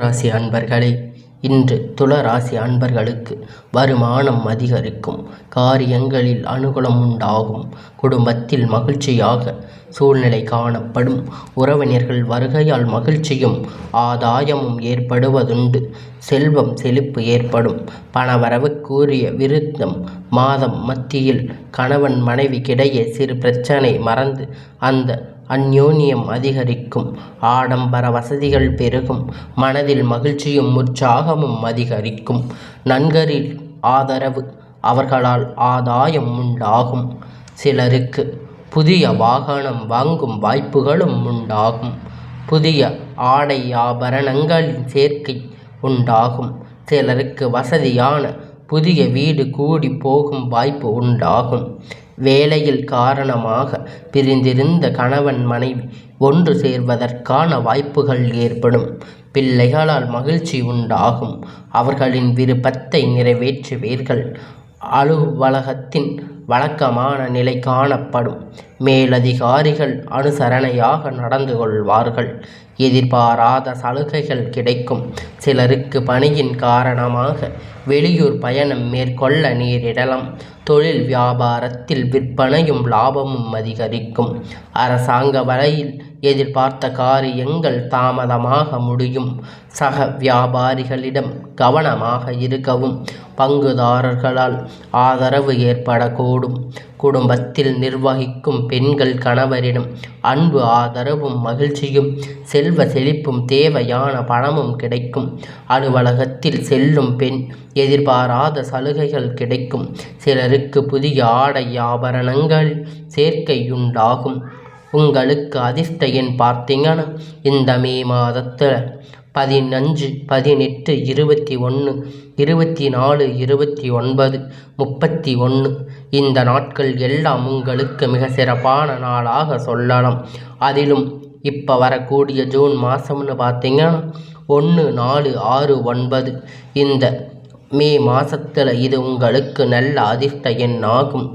ராசி அன்பர்களே, இன்று துல ராசி அன்பர்களுக்கு வருமானம் அதிகரிக்கும், காரியங்களில் அனுகூலம் உண்டாகும், குடும்பத்தில் மகிழ்ச்சியாக சூழ்நிலை காணப்படும், உறவினர்கள் வருகையால் மகிழ்ச்சியும் ஆதாயமும் ஏற்படுவதுண்டு, செல்வம் செழிப்பு ஏற்படும், பணவரவுக்குரிய விருத்தம் மாதம் மத்தியில் கணவன் மனைவிக்கிடையே சிறு பிரச்சனை மறந்து அந்த அந்யோன்யம் அதிகரிக்கும், ஆடம்பர வசதிகள் பெருகும், மனதில் மகிழ்ச்சியும் உற்சாகமும் அதிகரிக்கும், நண்பரில் ஆதரவு அவர்களால் ஆதாயம் உண்டாகும், சிலருக்கு புதிய வாகனம் வாங்கும் வாய்ப்புகளும் உண்டாகும், புதிய ஆடை ஆபரணங்களின் சேர்க்கை உண்டாகும், சிலருக்கு வசதியான புதிய வீடு கூடி போகும் வாய்ப்பு உண்டாகும், வேலையில் காரணமாக பிரிந்திருந்த கணவன் மனைவி ஒன்று சேர்வதற்கான வாய்ப்புகள் ஏற்படும், பிள்ளைகளால் மகிழ்ச்சி உண்டாகும், அவர்களின் விருப்பத்தை நிறைவேற்றுவீர்கள், அலுவலகத்தின் வழக்கமான நிலை காணப்படும், மேலதிகாரிகள் அனுசரணையாக நடந்து கொள்வார்கள், எதிர்பாராத சலுகைகள் கிடைக்கும், சிலருக்கு பணியின் காரணமாக வெளியூர் பயணம் மேற்கொள்ள நேரிடலாம், தொழில் வியாபாரத்தில் விற்பனையும் லாபமும் அதிகரிக்கும், அரசாங்க வழியில் எதிர்பார்த்த காரியங்கள் தாமதமாக முடியும், சக வியாபாரிகளிடம் கவனமாக இருக்கவும், பங்குதாரர்களால் ஆதரவு ஏற்படக்கூடும், குடும்பத்தில் நிர்வகிக்கும் பெண்கள் கணவரிடம் அன்பு ஆதரவும் மகிழ்ச்சியும் செல்வ செழிப்பும் தேவையான பணமும் கிடைக்கும், அலுவலகத்தில் செல்லும் பெண் எதிர்பாராத சலுகைகள் கிடைக்கும், சிலருக்கு புதிய ஆடை ஆபரணங்கள் சேர்க்கையுண்டாகும், உங்களுக்கு அதிர்ஷ்ட எண் பார்த்தீங்கன்னா இந்த மே மாதத்தில் 15, 18, 21, 24, 29, 31 இந்த நாட்கள் எல்லாம் உங்களுக்கு மிக சிறப்பான நாளாக சொல்லலாம். அதிலும் இப்போ வரக்கூடிய ஜூன் மாதம்னு பார்த்தீங்கன்னா 1, 4, 6, 9 இந்த மே மாதத்தில் இது உங்களுக்கு நல்ல அதிர்ஷ்ட எண் ஆகும்.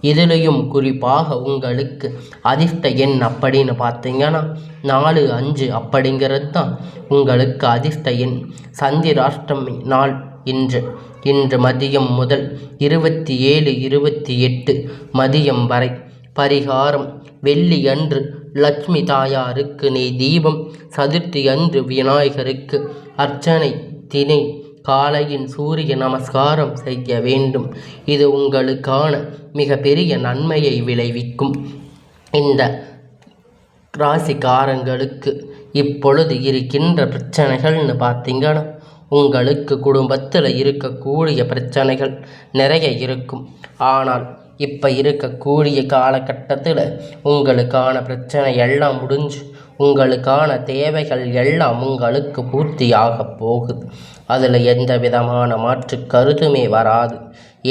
இதுலேயும் குறிப்பாக உங்களுக்கு அதிர்ஷ்ட எண் அப்படின்னு பார்த்தீங்கன்னா 4, 5 அப்படிங்கிறது தான் உங்களுக்கு அதிர்ஷ்ட எண். சந்திராஷ்டமி நாள் இன்று மதியம் முதல் 27, 28 மதியம் வரை. பரிகாரம்: வெள்ளி அன்று லட்சுமி தாயாருக்கு நெய் தீபம், சதுர்த்தி அன்று விநாயகருக்கு அர்ச்சனை, தினை காலையின் சூரிய நமஸ்காரம் செய்ய வேண்டும். இது உங்களுக்கான மிக பெரிய நன்மையை விளைவிக்கும். இந்த ராசிக்காரங்களுக்கு இப்பொழுது இருக்கின்ற பிரச்சனைகள்னு பார்த்தீங்கன்னா உங்களுக்கு குடும்பத்தில் இருக்கக்கூடிய பிரச்சனைகள் நிறைய இருக்கும். ஆனால் இப்போ இருக்கக்கூடிய காலகட்டத்தில் உங்களுக்கான பிரச்சனை எல்லாம் முடிஞ்சு உங்களுக்கான தேவைகள் எல்லாம் உங்களுக்கு பூர்த்தியாக போகுது. அதில் எந்த விதமான மாற்று கருத்துமே வராது.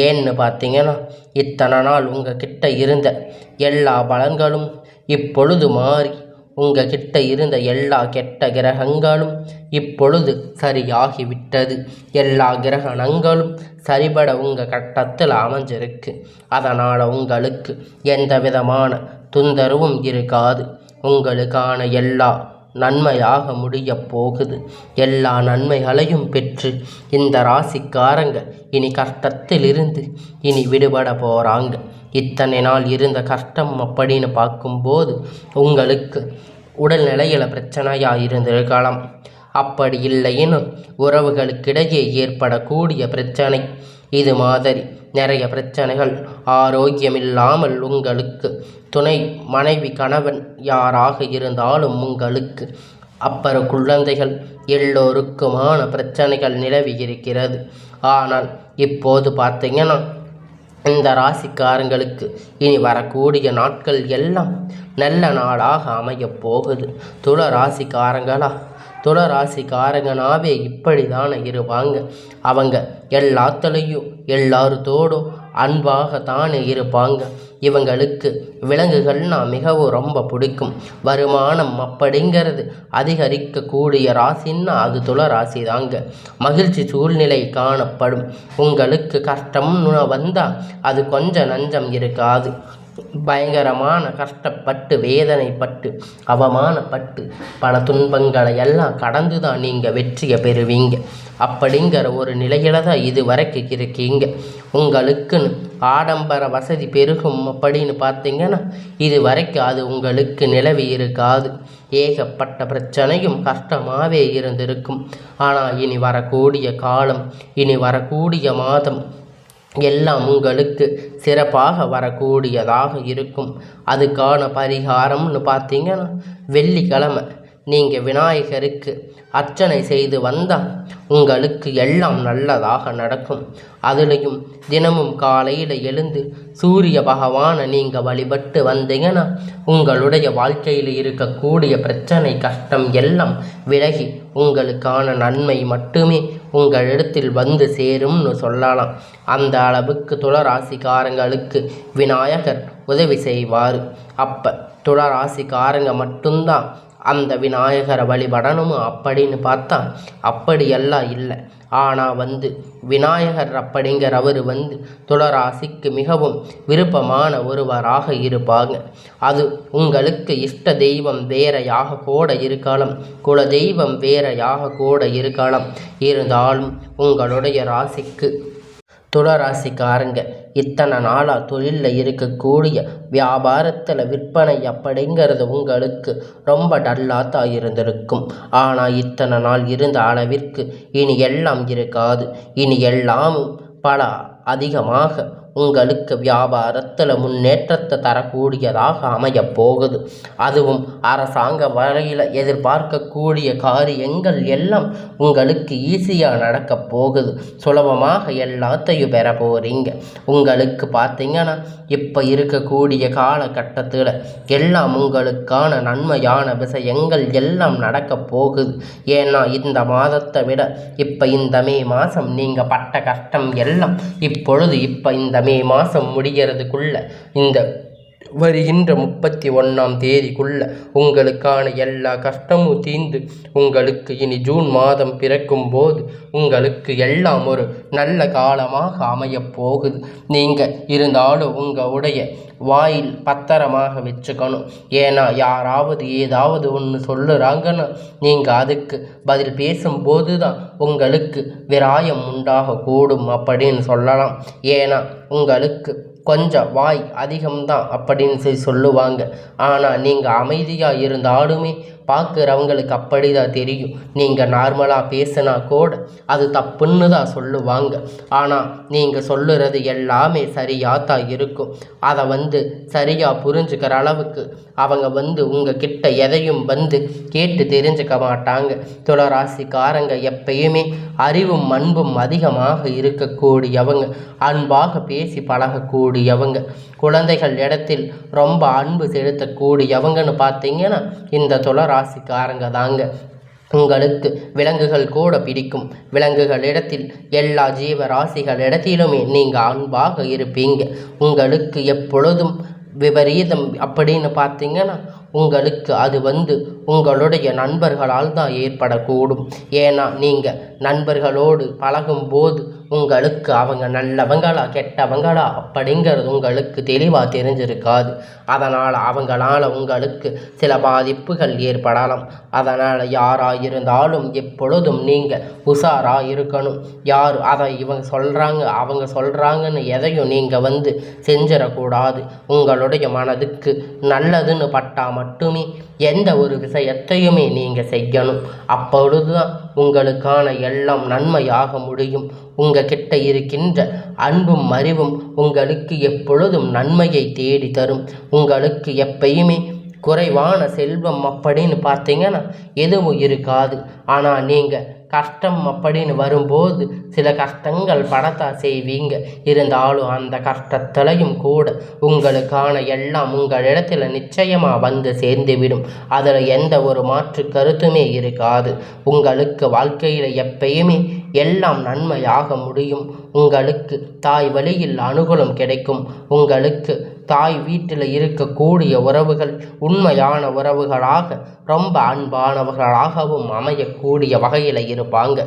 ஏன்னு பார்த்தீங்கன்னா இத்தனை நாள் உங்ககிட்ட இருந்த எல்லா பலன்களும் இப்பொழுது மாறி உங்ககிட்ட இருந்த எல்லா கெட்ட கிரகங்களும் இப்பொழுது சரியாகிவிட்டது. எல்லா கிரகணங்களும் சரிபட உங்கள் கட்டத்தில் அமைஞ்சிருக்கு. அதனால் உங்களுக்கு எந்த விதமான தொந்தரவும் இருக்காது. உங்களுக்கான எல்லா நன்மையாக முடிய போகுது. எல்லா நன்மைகளையும் பெற்று இந்த ராசிக்காரங்க இனி கஷ்டத்திலிருந்து இனி விடுபட போகிறாங்க. இத்தனை நாள் இருந்த கஷ்டம் அப்படின்னு பார்க்கும்போது உங்களுக்கு உடல்நிலையில் பிரச்சனையாக இருந்திருக்கலாம். அப்படி இல்லைன்னு உறவுகளுக்கிடையே ஏற்படக்கூடிய பிரச்சனை, இது மாதிரி நிறைய பிரச்சனைகள் ஆரோக்கியமில்லாமல் உங்களுக்கு துணை மனைவி கணவன் யாராக இருந்தாலும் உங்களுக்கு அப்புறம் குழந்தைகள் எல்லோருக்குமான பிரச்சனைகள் நிலவி இருக்கிறது. ஆனால் இப்போது பார்த்தீங்கன்னா இந்த ராசிக்காரங்களுக்கு இனி வரக்கூடிய நாட்கள் எல்லாம் நல்ல நாளாக அமையப் போகுது. துல ராசிக்காரங்கனாவே இப்படி தானே இருப்பாங்க. அவங்க எல்லாத்துலேயும் எல்லாருத்தோடும் அன்பாக தானே இருப்பாங்க. இவங்களுக்கு விலங்குகள்னா மிகவும் ரொம்ப பிடிக்கும். வருமானம் அப்படிங்கிறது அதிகரிக்கக்கூடிய ராசின்னா அது துல ராசி தாங்க. மகிழ்ச்சி சூழ்நிலை காணப்படும். உங்களுக்கு கஷ்டம்னு வந்தால் அது கொஞ்சம் நஞ்சம் இருக்காது. பயங்கரமான கஷ்டப்பட்டு வேதனைப்பட்டு அவமானப்பட்டு பல துன்பங்களை எல்லாம் கடந்து தான் நீங்கள் வெற்றியை பெறுவீங்க. அப்படிங்கிற ஒரு நிலையில தான் இது வரைக்கும் இருக்கீங்க. உங்களுக்குன்னு ஆடம்பர வசதி பெருகும் அப்படின்னு பார்த்தீங்கன்னா இது வரைக்கும் அது உங்களுக்கு நிலவி இருக்காது. ஏகப்பட்ட பிரச்சனையும் கஷ்டமாகவே இருந்திருக்கும். ஆனால் இனி வரக்கூடிய காலம், இனி வரக்கூடிய மாதம் எல்லாம் உங்களுக்கு சிறப்பாக வரக்கூடியதாக இருக்கும். அதுக்கான பரிகாரம்னு பார்த்தீங்கன்னா வெள்ளிக்கிழமை நீங்கள் விநாயகருக்கு அர்ச்சனை செய்து வந்தால் உங்களுக்கு எல்லாம் நல்லதாக நடக்கும். அதுலேயும் தினமும் காலையில் எழுந்து சூரிய பகவானை நீங்கள் வழிபட்டு வந்தீங்கன்னா உங்களுடைய வாழ்க்கையில் இருக்கக்கூடிய பிரச்சனை கஷ்டம் எல்லாம் விலகி உங்களுக்கான நன்மை மட்டுமே உங்களிடத்தில் வந்து சேரும்னு சொல்லலாம். அந்த அளவுக்கு துளராசிக்காரங்களுக்கு விநாயகர் உதவி செய்வார். அப்போ துளராசிக்காரங்க மட்டும்தான் அந்த விநாயகரை வழிபடணும் அப்படின்னு பார்த்தா அப்படியெல்லாம் இல்லை. ஆனால் விநாயகர் அப்படிங்கிறவர் துளராசிக்கு மிகவும் விருப்பமான ஒருவராக இருப்பாங்க. அது உங்களுக்கு இஷ்ட தெய்வம் வேறையாக கூட இருக்கலாம், குல தெய்வம் வேறையாக கூட இருக்கலாம். இருந்தாலும் உங்களுடைய ராசிக்கு துளராசிக்காரங்க இத்தனை நாளாக தொழிலில் இருக்கக்கூடிய வியாபாரத்தில் விற்பனை அப்படிங்கிறது உங்களுக்கு ரொம்ப டல்லாக தான் இருந்திருக்கும். ஆனால் இத்தனை நாள் இருந்த அளவிற்கு இனி எல்லாம் இருக்காது. இனி எல்லாமும் பல அதிகமாக உங்களுக்கு வியாபாரத்தில் முன்னேற்றத்தை தரக்கூடியதாக அமையப் போகுது. அதுவும் அரசாங்க வகையில் எதிர்பார்க்கக்கூடிய காரியங்கள் எல்லாம் உங்களுக்கு ஈஸியாக நடக்கப் போகுது. சுலபமாக எல்லாத்தையும் பெற போகிறீங்க. உங்களுக்கு பார்த்தீங்கன்னா இப்போ இருக்கக்கூடிய காலகட்டத்தில் எல்லாம் உங்களுக்கான நன்மையான விஷயங்கள் எல்லாம் நடக்கப் போகுது. ஏன்னா இந்த மாதத்தை விட இப்போ இந்த மே மாதம் நீங்கள் பட்ட கஷ்டம் எல்லாம் இப்போ இந்த மே மாதம் முடிகிறதுக்குள்ள இந்த வருகின்ற 31ஆம் தேதிக்குள்ள உங்களுக்கான எல்லா கஷ்டமும் தீர்ந்து உங்களுக்கு இனி ஜூன் மாதம் பிறக்கும் போது உங்களுக்கு எல்லாம் ஒரு நல்ல காலமாக அமையப் போகுது. நீங்கள் இருந்தாலும் உங்களுடைய வாயில் பத்திரமாக வச்சுக்கணும். ஏன்னா யாராவது ஏதாவது ஒன்று சொல்லுறாங்கன்னா நீங்கள் அதுக்கு பதில் பேசும்போது தான் உங்களுக்கு விராயம் உண்டாகக்கூடும் அப்படின்னு சொல்லலாம். ஏன்னா உங்களுக்கு கொஞ்சம் வாய் அதிகம்தான் அப்படின்னு சொல்லுவாங்க. ஆனால் நீங்கள் அமைதியாக இருந்தாலுமே பார்க்குறவங்களுக்கு அப்படி தான் தெரியும். நீங்கள் நார்மலாக பேசினா கூட அது தப்புன்னு தான் சொல்லுவாங்க. ஆனால் நீங்கள் சொல்லுறது எல்லாமே சரியாக தான் இருக்கும். அதை சரியாக புரிஞ்சுக்கிற அளவுக்கு அவங்க உங்கள் கிட்ட எதையும் கேட்டு தெரிஞ்சுக்க மாட்டாங்க. துளராசிக்காரங்க எப்பயுமே அறிவும் அன்பும் அதிகமாக இருக்கக்கூடியவங்க, அன்பாக பேசி பழகக்கூடியவங்க, குழந்தைகள் இடத்தில் ரொம்ப அன்பு செலுத்தக்கூடியவங்கன்னு பார்த்தீங்கன்னா இந்த துளராசிக்காரங்க தாங்க. உங்களுக்கு விலங்குகள் கூட பிடிக்கும். விலங்குகளிடத்தில் எல்லா ஜீவராசிகளிடத்திலுமே நீங்கள் அன்பாக இருப்பீங்க. உங்களுக்கு எப்பொழுதும் விபரீதம் அப்படின்னு பார்த்தீங்கன்னா உங்களுக்கு அது உங்களுடைய நண்பர்களால் தான் ஏற்படக்கூடும். ஏன்னா நீங்கள் நண்பர்களோடு பழகும்போது உங்களுக்கு அவங்க நல்லவங்களா கெட்டவங்களா அப்படிங்கிறது உங்களுக்கு தெளிவாக தெரிஞ்சிருக்காது. அதனால் அவங்களால உங்களுக்கு சில பாதிப்புகள் ஏற்படலாம். அதனால் யாராக இருந்தாலும் எப்பொழுதும் நீங்கள் உஷாராக இருக்கணும். யார் அதை இவங்க சொல்கிறாங்க அவங்க சொல்கிறாங்கன்னு எதையும் நீங்கள் செஞ்சிடக்கூடாது. உங்களுடைய மனதுக்கு நல்லதுன்னு பட்டால் மட்டுமே எந்த ஒரு விஷயத்தையுமே நீங்கள் செய்யணும். அப்பொழுது தான் உங்களுக்கான எல்லாம் நன்மையாக முடியும். உங்ககிட்ட இருக்கின்ற அன்பும் அறிவும் உங்களுக்கு எப்பொழுதும் நன்மையை தேடி தரும். உங்களுக்கு எப்பயுமே குறைவான செல்வம் அப்படின்னு பார்த்தீங்கன்னா எதுவும் இருக்காது. ஆனால் நீங்கள் கஷ்டம் அப்படின்னு வரும்போது சில கஷ்டங்கள் படத்தான் செய்வீங்க. இருந்தாலும் அந்த கஷ்டத்திலையும் கூட உங்களுக்கான எல்லாம் உங்களிடத்தில் நிச்சயமாக சேர்ந்துவிடும். அதில் எந்த ஒரு மாற்று கருத்துமே இருக்காது. உங்களுக்கு வாழ்க்கையில் எப்பயுமே எல்லாம் நன்மையாக முடியும். உங்களுக்கு தாய் வழியில் அனுகூலம் கிடைக்கும். உங்களுக்கு தாய் வீட்டில் இருக்கக்கூடிய உறவுகள் உண்மையான உறவுகளாக ரொம்ப அன்பானவர்களாகவும் அமையக்கூடிய வகையில் இருப்பாங்க.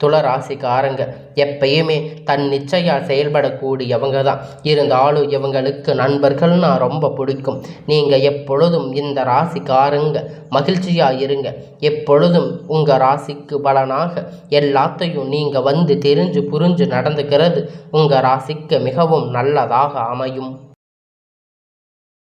துளராசிக்காரங்க எப்பயுமே தன் நிச்சயம் செயல்படக்கூடியவங்க தான். இருந்தாலும் இவங்களுக்கு நண்பர்கள்னா ரொம்ப பிடிக்கும். நீங்கள் எப்பொழுதும் இந்த ராசிக்காரங்க மகிழ்ச்சியாக இருங்க. எப்பொழுதும் உங்கள் ராசிக்கு பலனாக எல்லாத்தையும் நீங்கள் தெரிஞ்சு புரிஞ்சு நடந்துக்கிறது உங்கள் ராசிக்கு மிகவும் நல்லதாக அமையும்.